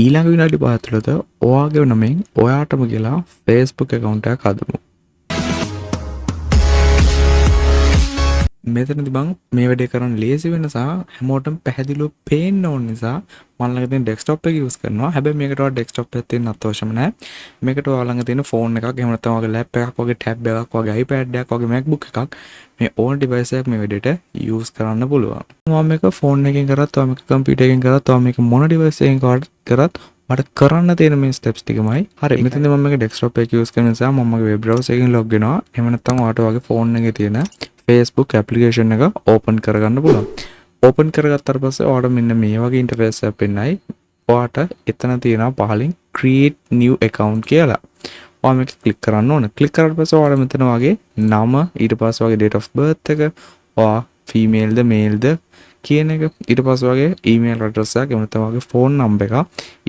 ඊළඟ විනාඩි 5 ඇතුළත ඔයාගේ නමින් ඔයාටම කියලා Facebook account එකක් හදමු. මෙතනදී මම මේ වැඩේ කරන්න ලේසි වෙන සහ හැමෝටම පැහැදිලිව පේන්න ඕන නිසා මම ළඟ තියෙන desktop එක use කරනවා. හැබැයි මේකට ඔයාලා desktop එකක් තියෙන්න අත්‍යවශ්‍යම නැහැ. මේකට ඔයාලා ළඟ තියෙන phone එකක් එහෙම නැත්නම් ඔයාගේ lap එකක් වගේ tab එකක් වගේ iPad එකක් වගේ MacBook එකක් මේ ඕන device එකක් මේ වැඩේට use කරන්න පුළුවන්. මම මේක phone එකකින් කරත් ඔයා මේක computer එකකින් කරත් ඔයා මේක මොන device එකකින් කරත් මට කරන්න තියෙන මේ steps ටිකමයි. හරි මෙතනදී මම මේක desktop එක use කරන නිසා මම මගේ web browser එකකින් log වෙනවා. එහෙම නැත්නම් ඔයාට ඔයාගේ phone එකේ තියෙන Facebook application එක open කරගන්න පුළුවන්. open කරගත්තාට පස්සේ ඔයාලට මෙන්න මේ වගේ interface එකක් පෙන්නයි. ඔයාට එතන තියෙනවා පහලින් create new account කියලා. ඔයා මේක click කරන්න ඕන. click කරාට පස්සේ ඔයාලා මෙතන වගේ නම ඊට පස්සේ වගේ date of birth එක ඔයා female ද male ද කියන එක ඊට පස්සේ වගේ email address එකක් එහෙම නැත්නම් වගේ phone number එක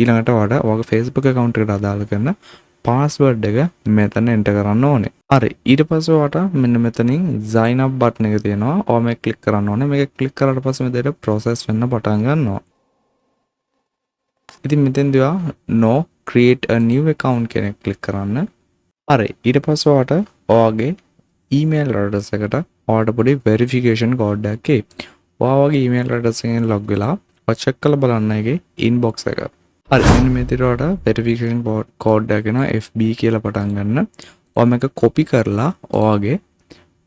ඊළඟට ඔයාලා ඔයාගේ Facebook account එකට අදාළ කරන password එක මෙතන enter කරන්න ඕනේ. හරි ඊට පස්සේ ඔයාට මෙන්න මෙතනින් sign up button එක තියෙනවා. ඔයා මේක click කරන්න ඕනේ. මේක click කරාට පස්සේ මෙතන process වෙන්න පටන් ගන්නවා. ඉතින් මෙතෙන්දී ඔයා no create a new account කියන එක click කරන්න. හරි ඊට පස්සේ ඔයාට ඔයාගේ email address එකට ඔයාට පොඩි verification code එකක් එයි. ඔයාගේ email address එකෙන් log වෙලා ඔයා check කරලා බලන්න ඒකේ inbox එක. හරි මෙන්න මේ විදිහට verification code එක එනවා FB කියලා පටන් ගන්න. ඔයා මේක copy කරලා ඔයාගේ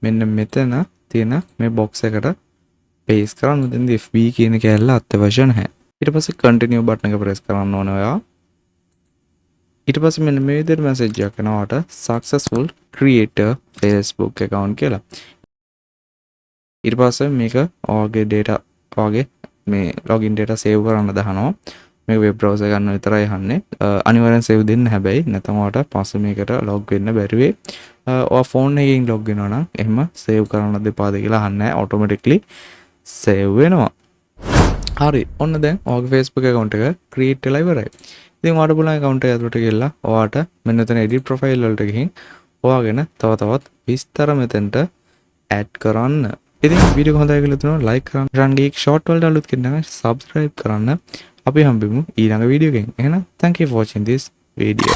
මෙන්න මෙතන තියෙන මේ box එකට paste කරන්න. මෙතනදී FB කියන කැල්ල අත්‍යවශ්‍ය නැහැ. ඊට පස්සේ continue button එක press කරන්න ඕනේ ඔයා. ඊට පස්සේ මෙන්න මේ විදිහට message එකක් එනවා ඔයාට successful creator Facebook account කියලා. ඊට පස්සේ මේක ඔයාගේ data ඔයාගේ මේ login data save කරන්න දානවා. මේ web browser ගන්න විතරයි අහන්නේ. අනිවාර්යෙන් save දෙන්න හැබැයි නැත්නම් ඔයාලට පස්සේ මේකට log වෙන්න බැරි වෙයි. ඔයා phone එකකින් log වෙනවා නම් එහෙම save කරන්න දෙපාද කියලා අහන්නේ නැහැ. automatically save වෙනවා. හරි ඔන්න දැන් ඔයාගේ Facebook account එක create වෙලා ඉවරයි. ඉතින් ඔයාලට පුළුවන් account එක ඇතුළට ගිහලා ඔයාට මෙන්න මෙතන edit profile වලට ගිහින් ඔයාගෙන තවත් විස්තර මෙතනට add කරන්න. ඉතින් වීඩියෝ එක හොඳයි කියලා තුනෝ like කරන්න. රන්ගේ short වලට අලුත් කෙනෙක් subscribe කරන්න. අපි හම්බෙමු ඊළඟ වීඩියෝ එකෙන්. එහෙනම් thank you for watching this video.